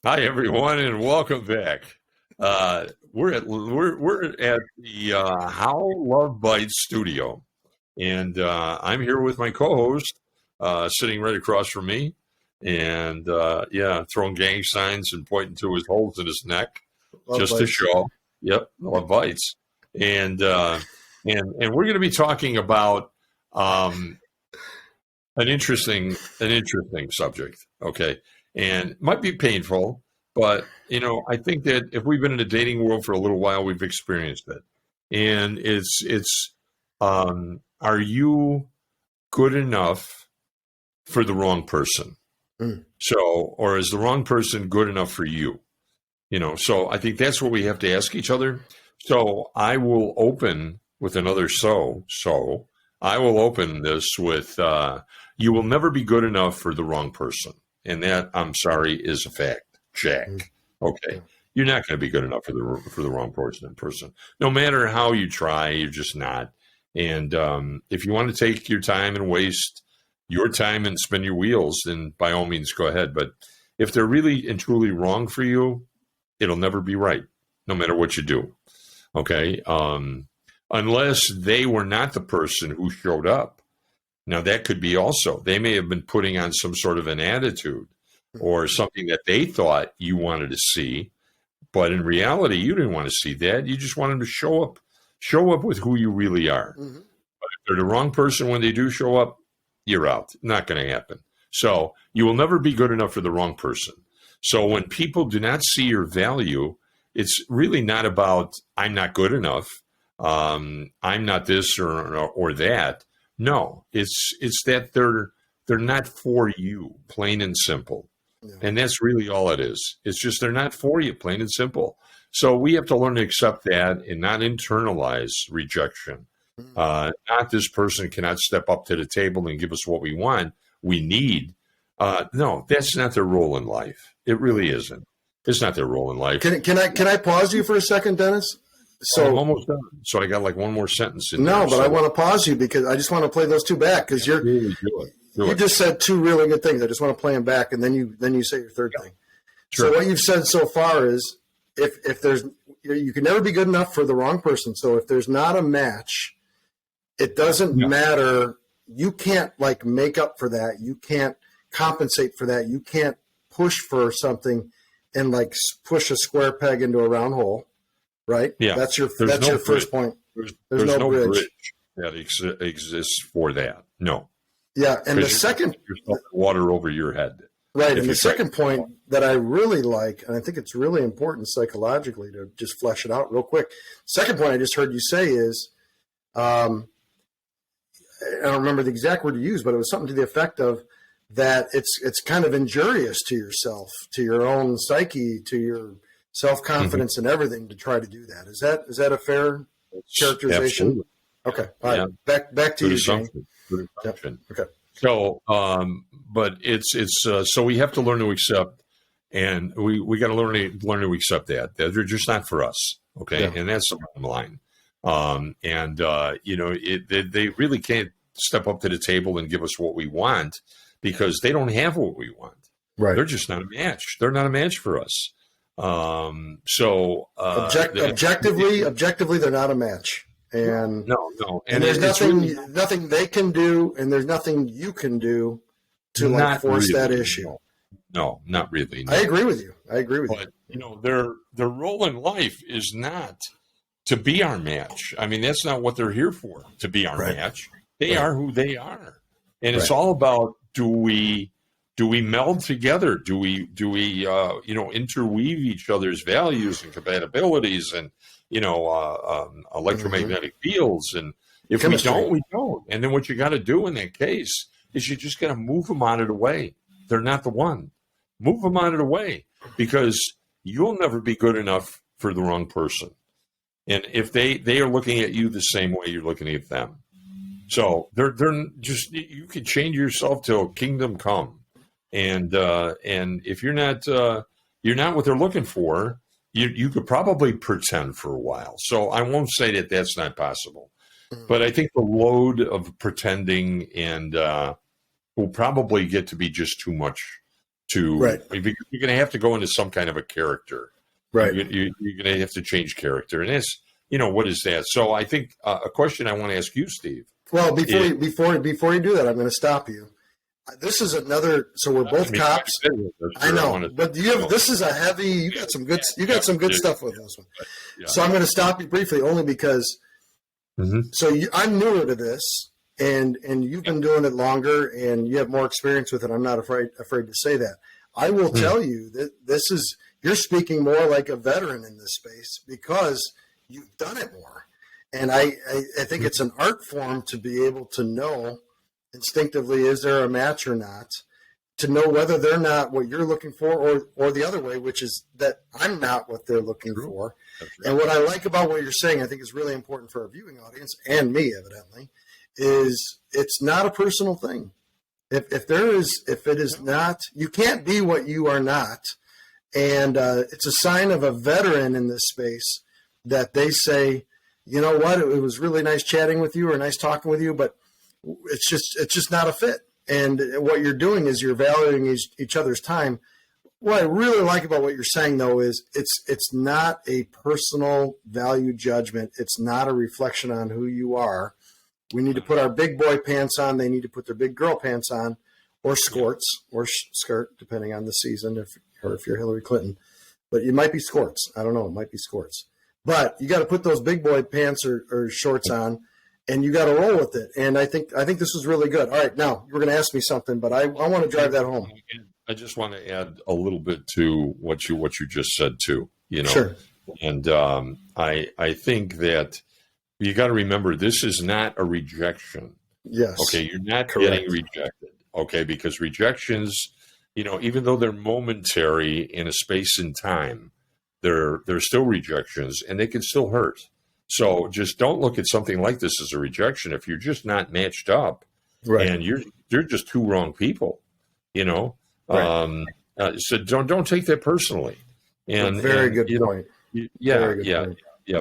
Hi, everyone, and welcome back. We're at the How Love Bites studio, and I'm here with my co-host, sitting right across from me, and throwing gang signs and pointing to his holes in his neck, Love just to bites. show. Yep, Love Bites, and we're going to be talking about um, an interesting subject. Okay, and it might be painful, but I think that if we've been in the dating world for a little while, we've experienced it, and are you good enough for the wrong person? So, or is the wrong person good enough for you? So I think that's what we have to ask each other. So I will open with another so I will open this with you will never be good enough for the wrong person. And that, I'm sorry, is a fact, Jack. Okay. You're not going to be good enough for the wrong person. No matter how you try, you're just not. And if you want to take your time and waste your time and spin your wheels, then by all means go ahead. But if they're really and truly wrong for you, it'll never be right, no matter what you do. Okay. Unless they were not the person who showed up. Now, that could be also, they may have been putting on some sort of an attitude or something that they thought you wanted to see, but in reality, you didn't want to see that. You just want them to show up with who you really are. Mm-hmm. But if they're the wrong person when they do show up, you're out. Not going to happen. So you will never be good enough for the wrong person. So when people do not see your value, it's really not about, I'm not good enough. I'm not this or that. No, it's that they're not for you, plain and simple. Yeah. And that's really all it is. It's just they're not for you, plain and simple. So we have to learn to accept that and not internalize rejection. Not this person cannot step up to the table and give us what we want, we need. No, that's not their role in life. It really isn't. It's not their role in life. Can I pause you for a second, Dennis? So I'm almost done. So I got like one more sentence in there. No, but I want to pause you because I just want to play those two back because you just said two really good things. I just want to play them back, and then you say your third thing. Sure. So what you've said so far is if there's you can never be good enough for the wrong person. So if there's not a match, it doesn't matter. You can't make up for that. You can't compensate for that. You can't push for something and push a square peg into a round hole. Right? Yeah. That's your first point. There's no bridge that exists for that. No. Yeah. And the second water over your head. Right. And the second point that I really like, and I think it's really important psychologically to just flesh it out real quick. Second point I just heard you say is, I don't remember the exact word you used, but it was something to the effect of that it's kind of injurious to yourself, to your own psyche, to your self-confidence and everything to try to do that. Is that a fair characterization? Absolutely. Okay. All right. Yeah. Back to you, Jane. Yep. Okay. So, but it's so we have to learn to accept, and we got to learn to accept that they're just not for us. Okay. Yeah. And that's the bottom line. They really can't step up to the table and give us what we want because they don't have what we want. Right. They're just not a match. They're not a match for us. Objectively, they're not a match, and no, and there's nothing they can do, and there's nothing you can do to force that issue. No, not really. No. I agree with you. But their role in life is not to be our match. I mean, that's not what they're here for. To be our match, they are who they are, and it's all about do we meld together? Do we interweave each other's values and compatibilities and electromagnetic fields? And if we don't, we don't. And then what you got to do in that case is you just got to move them out of the way. They're not the one. Move them out of the way because you'll never be good enough for the wrong person. And if they are looking at you the same way you're looking at them, so they're just you can change yourself till kingdom come. And if you're not what they're looking for, you could probably pretend for a while. So I won't say that that's not possible, but I think the load of pretending and will probably get to be just too much to, right. You're going to have to go into some kind of a character. Right. You're going to have to change character. And that's, what is that? So I think a question I want to ask you, Steve. Well, before you do that, I'm going to stop you. This is another. So we're both cops. I know, but this is a heavy. You got some good. You got some good stuff with this one. Yeah. So I'm going to stop you briefly, only because. Mm-hmm. So I'm newer to this, and you've been doing it longer, and you have more experience with it. I'm not afraid to say that. I will tell you that you're speaking more like a veteran in this space because you've done it more, and I think it's an art form to be able to know instinctively, is there a match or not, to know whether they're not what you're looking for or the other way, which is that I'm not what they're looking for. Right. And what I like about what you're saying, I think is really important for our viewing audience and me, evidently, is it's not a personal thing. If it is not, you can't be what you are not. And it's a sign of a veteran in this space that they say, you know what, it was really nice chatting with you or nice talking with you, but it's just not a fit. And what you're doing is you're valuing each other's time. What I really like about what you're saying, though, is it's not a personal value judgment. It's not a reflection on who you are. We need to put our big boy pants on. They need to put their big girl pants on, or skirts, or skirt, depending on the season, if you're Hillary Clinton. But it might be skirts. I don't know. It might be skirts. But you got to put those big boy pants or shorts on. And you got to roll with it. And I think this was really good. All right, now you're going to ask me something, but I want to drive that home. I just want to add a little bit to what you just said too. Sure. And I think that you got to remember this is not a rejection. Yes. Okay, you're not Correct. getting rejected. Okay, because rejections, even though they're momentary in a space and time, they're still rejections, and they can still hurt. So just don't look at something like this as a rejection if you're just not matched up, right? And you're just two wrong people, Right. So don't take that personally. And very good point. Yeah,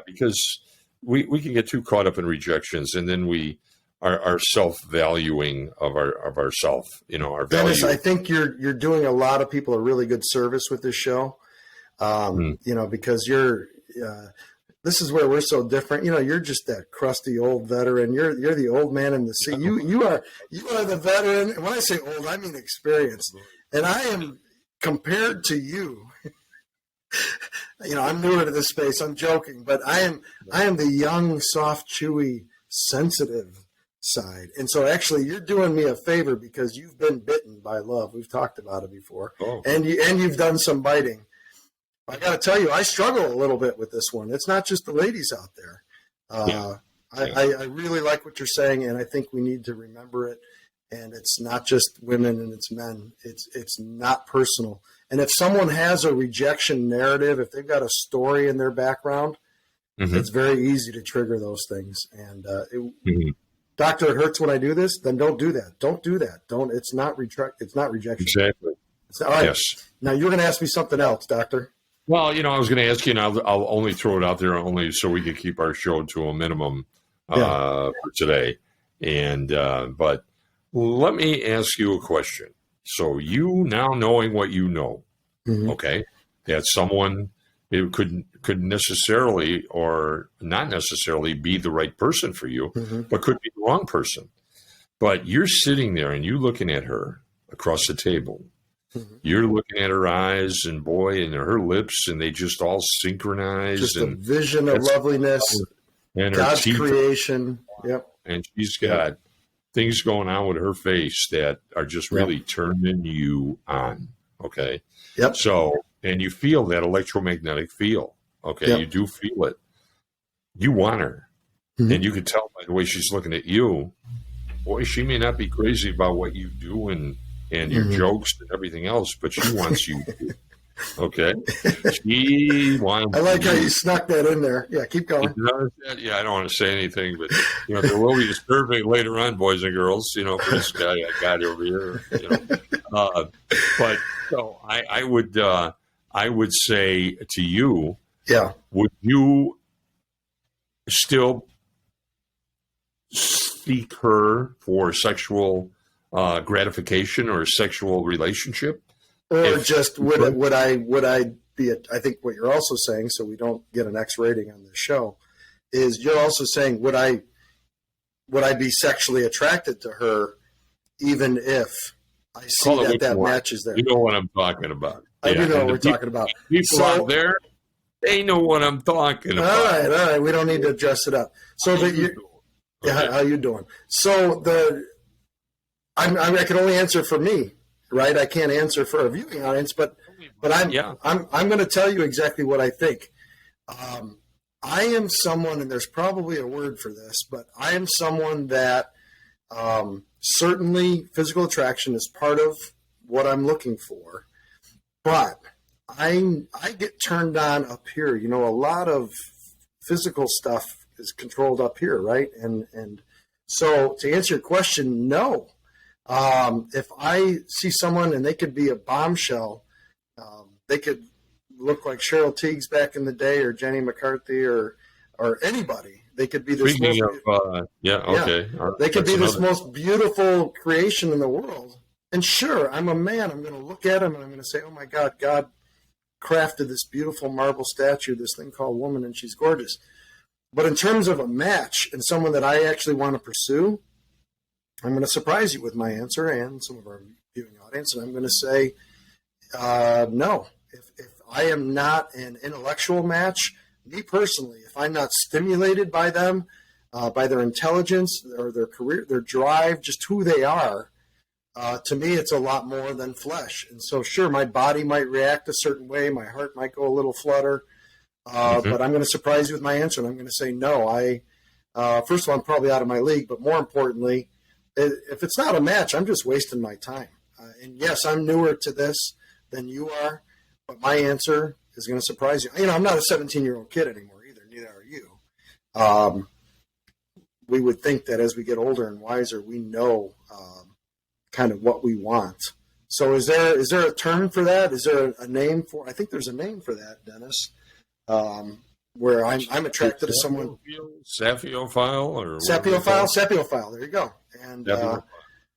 because we can get too caught up in rejections, and then we are self-valuing of ourself, our value. Dennis, I think you're doing a lot of people a really good service with this show, because you're. This is where we're so different. You're just that crusty old veteran. You're the old man in the seat. You are the veteran. And when I say old, I mean experienced. And I am, compared to you, I'm newer to this space. I'm joking, but I am the young, soft, chewy, sensitive side. And so actually you're doing me a favor because you've been bitten by love. We've talked about it before. Oh. And you've done some biting. I got to tell you, I struggle a little bit with this one. It's not just the ladies out there. I really like what you're saying, and I think we need to remember it. And it's not just women and it's men. It's not personal. And if someone has a rejection narrative, if they've got a story in their background, it's very easy to trigger those things. And Doctor, it hurts when I do this. Then don't do that. Don't do that. It's not rejection. Exactly. All right. Yes. Now you're going to ask me something else, Doctor. Well, I was going to ask you, and I'll only throw it out there only so we can keep our show to a minimum for today. And but let me ask you a question. So you now knowing what you know, okay, that someone could necessarily or not necessarily be the right person for you, but could be the wrong person. But you're sitting there and you looking at her across the table. You're looking at her eyes and her lips, and they just all synchronize. Just a vision of loveliness, and God's creation. Yep. And she's got things going on with her face that are just really turning you on. Okay. Yep. So, and you feel that electromagnetic feel. Okay. Yep. You do feel it. You want her. And you can tell by the way she's looking at you. Boy, she may not be crazy about what you do and your jokes and everything else, but she wants you to. Okay? She wants I like how you snuck that in there. Yeah, keep going. Yeah, I don't want to say anything, but there will be a survey later on, boys and girls, for this guy I got over here. But so I would say to you, would you still seek her for sexual gratification or a sexual relationship? Or just would I be? I think what you're also saying, so we don't get an X rating on this show, is you're also saying would I be sexually attracted to her even if I see that match is there? You know what I'm talking about. I do know what we're talking about. People out there, they know what I'm talking about. All right. We don't need to dress it up. So how you doing? So I can only answer for me, right? I can't answer for a viewing audience, but I'm going to tell you exactly what I think. I am someone, and there's probably a word for this, but I am someone that certainly physical attraction is part of what I'm looking for, but I get turned on up here. You know, a lot of physical stuff is controlled up here, right? And so to answer your question, no. If I see someone and they could be a bombshell, they could look like Cheryl Teagues back in the day, or Jenny McCarthy, or anybody. They could be this. They could be this most beautiful creation in the world. And sure, I'm a man. I'm going to look at them and I'm going to say, "Oh my God, God crafted this beautiful marble statue, this thing called woman, and she's gorgeous." But in terms of a match and someone that I actually want to pursue, I'm going to surprise you with my answer and some of our viewing audience, and I'm going to say no. If I am not an intellectual match, me personally, if I'm not stimulated by them, by their intelligence or their career, their drive, just who they are, to me, it's a lot more than flesh. And so, sure, my body might react a certain way. My heart might go a little flutter. But I'm going to surprise you with my answer, and I'm going to say no. First of all, I'm probably out of my league, but more importantly, if it's not a match, I'm just wasting my time. And yes, I'm newer to this than you are, but my answer is going to surprise you. You know, I'm not a 17-year-old kid anymore either. Neither are you. We would think that as we get older and wiser, we know kind of what we want. So is there a term for that? Is there a name for? I think there's a name for that, Dennis. Where I'm attracted to someone. Saphiophile or Sapiophile. There you go. And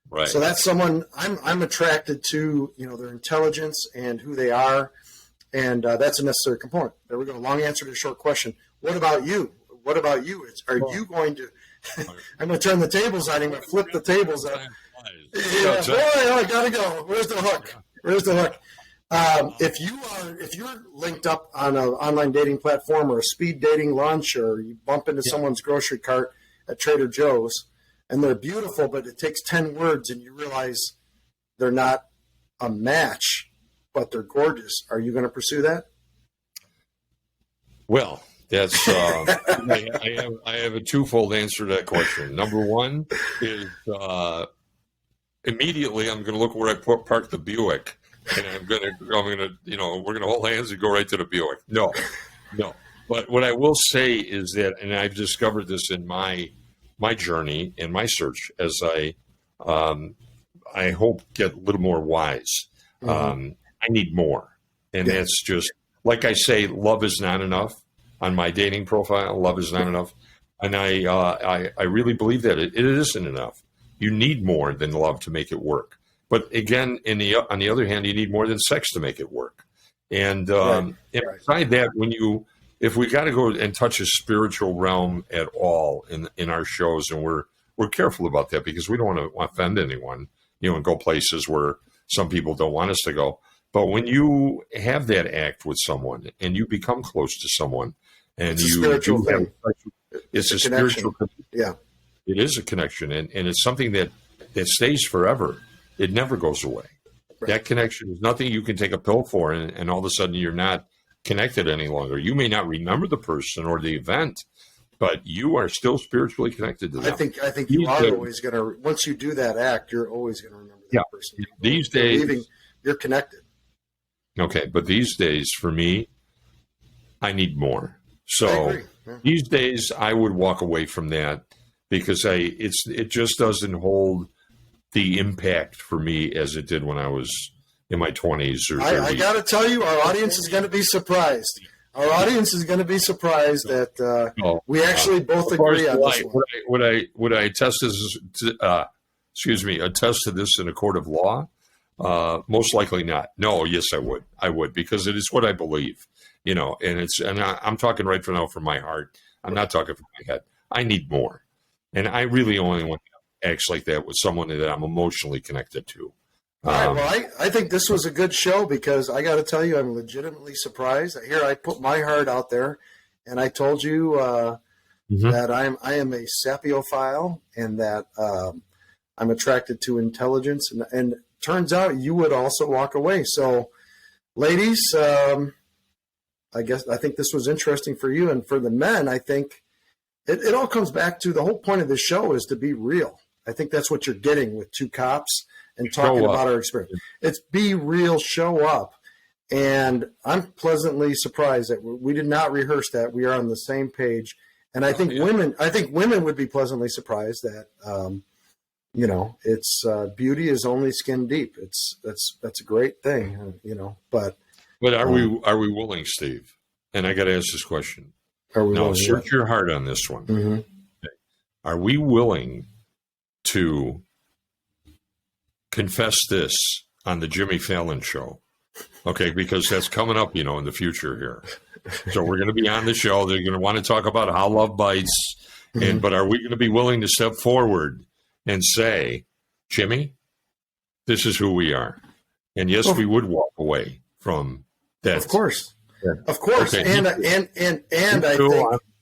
right. So that's someone I'm attracted to. You know, their intelligence and who they are, and that's a necessary component. There we go. Long answer to a short question. What about you? Are you going to? I'm going to turn the tables on him. I'm going to flip the tables up. Yeah, boy, I gotta go. Where's the hook? If you're linked up on an online dating platform or a speed dating lunch, or you bump into someone's grocery cart at Trader Joe's and they're beautiful, but it takes 10 words and you realize they're not a match, but they're gorgeous, are you going to pursue that? Well, that's I have a twofold answer to that question. Number one is immediately I'm going to look where I parked the Buick. And I'm gonna, we're gonna hold hands and go right to the Buick. No. But what I will say is that, and I've discovered this in my journey and my search as I hope get a little more wise. I need more, and that's just like I say. Love is not enough on my dating profile. Love is not enough, and I really believe that it isn't enough. You need more than love to make it work. But again, on the other hand, you need more than sex to make it work. And beside that, if we got to go and touch a spiritual realm at all in our shows, and we're careful about that because we don't want to offend anyone, and go places where some people don't want us to go. But when you have that act with someone and you become close to someone, and it's a spiritual connection. Yeah, it is a connection, and it's something that stays forever. It never goes away. Right. That connection is nothing you can take a pill for, and all of a sudden you're not connected any longer. You may not remember the person or the event, but you are still spiritually connected to them. I think you are always going to, once you do that act, you're always going to remember that person. These days, you're connected. Okay, but these days, for me, I need more. So these days, I would walk away from that because it just doesn't hold the impact for me as it did when I was in my 20s or 30s. I got to tell you, our audience is going to be surprised. Our audience is going to be surprised that we actually both agree on this one. Would I attest to this in a court of law? Most likely not. No, yes, I would. I would, because it is what I believe, and I'm talking right from now from my heart. I'm not talking from my head. I need more. And I really only want to act like that with someone that I'm emotionally connected to. All right. Well, I think this was a good show because I got to tell you, I'm legitimately surprised. Here, I put my heart out there, and I told you that I am a sapiophile and that I'm attracted to intelligence. And turns out you would also walk away. So, ladies, I think this was interesting for you. And for the men, I think it all comes back to the whole point of this show is to be real. I think that's what you're getting with two cops and talking about our experience. It's be real, show up. And I'm pleasantly surprised that we did not rehearse that. We are on the same page. And I think women would be pleasantly surprised that, it's beauty is only skin deep. That's a great thing, but are we willing, Steve? And I got to ask this question. Now, search your heart on this one. Mm-hmm. Okay. Are we willing to confess this on the Jimmy Fallon show? Okay, because that's coming up, in the future here. So we're going to be on the show. They're going to want to talk about how love bites. But are we going to be willing to step forward and say, Jimmy, this is who we are? And yes, we would walk away from that. Of course. Yeah. Of course. Okay. And I think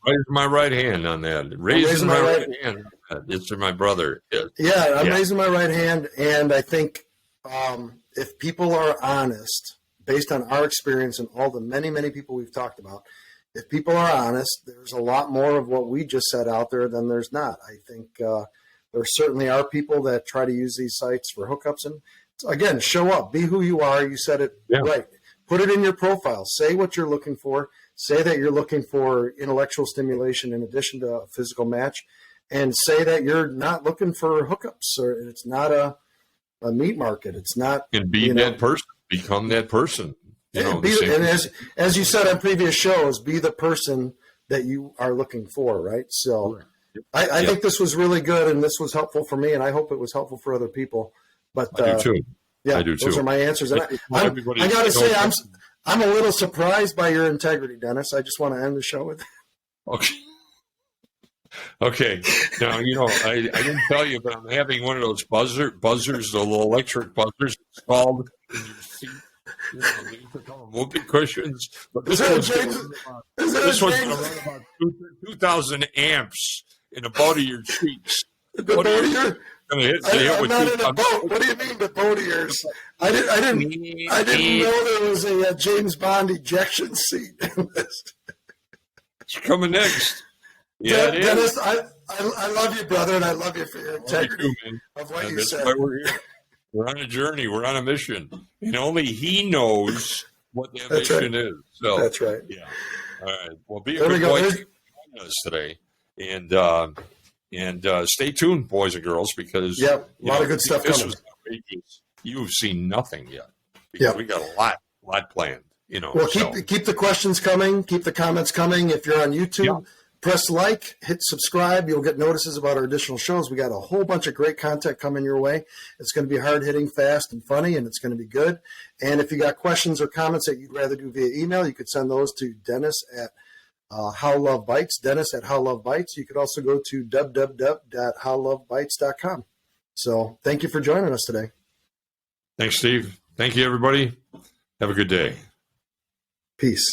raise my right hand on that. Raising my right hand on that. It's my brother. Yeah, I'm raising my right hand. And I think if people are honest, based on our experience and all the many, many people we've talked about, if people are honest, there's a lot more of what we just said out there than there's not. I think there certainly are people that try to use these sites for hookups. And again, show up, be who you are. You said it right. Put it in your profile. Say what you're looking for. Say that you're looking for intellectual stimulation in addition to a physical match. And say that you're not looking for hookups, or it's not a meat market. It's not. And be that person. Become that person. And as you said on previous shows, be the person that you are looking for, right? So I think this was really good, and this was helpful for me, and I hope it was helpful for other people. But I do too. Yeah, I do too. Those are my answers. And I got to say, I'm a little surprised by your integrity, Dennis. I just want to end the show with that. Okay. Now, I didn't tell you, but I'm having one of those buzzers, the little electric buzzers installed in your seat. Whoopee cushions. But this one's going to run about 2,000 amps in a boat of your cheeks. I'm not in a boat. What do you mean the boat of yours? I didn't know there was a James Bond ejection seat in this. It's coming next. Yeah, Dennis, I love you, brother, and I love you for your integrity of what you said. Why we're here. We're on a journey. We're on a mission. And only he knows what that mission is. So that's right. Yeah. All right. Well, be a good boy joining us today. And stay tuned, boys and girls, because a lot of good stuff coming. You've seen nothing yet. Because we got a lot planned. Well, keep the questions coming. Keep the comments coming. If you're on YouTube, press like, hit subscribe. You'll get notices about our additional shows. We got a whole bunch of great content coming your way. It's going to be hard-hitting, fast, and funny, and it's going to be good. And if you got questions or comments that you'd rather do via email, you could send those to Dennis at How Love Bites, Dennis at How Love Bites. You could also go to www.howlovebites.com. So thank you for joining us today. Thanks, Steve. Thank you, everybody. Have a good day. Peace.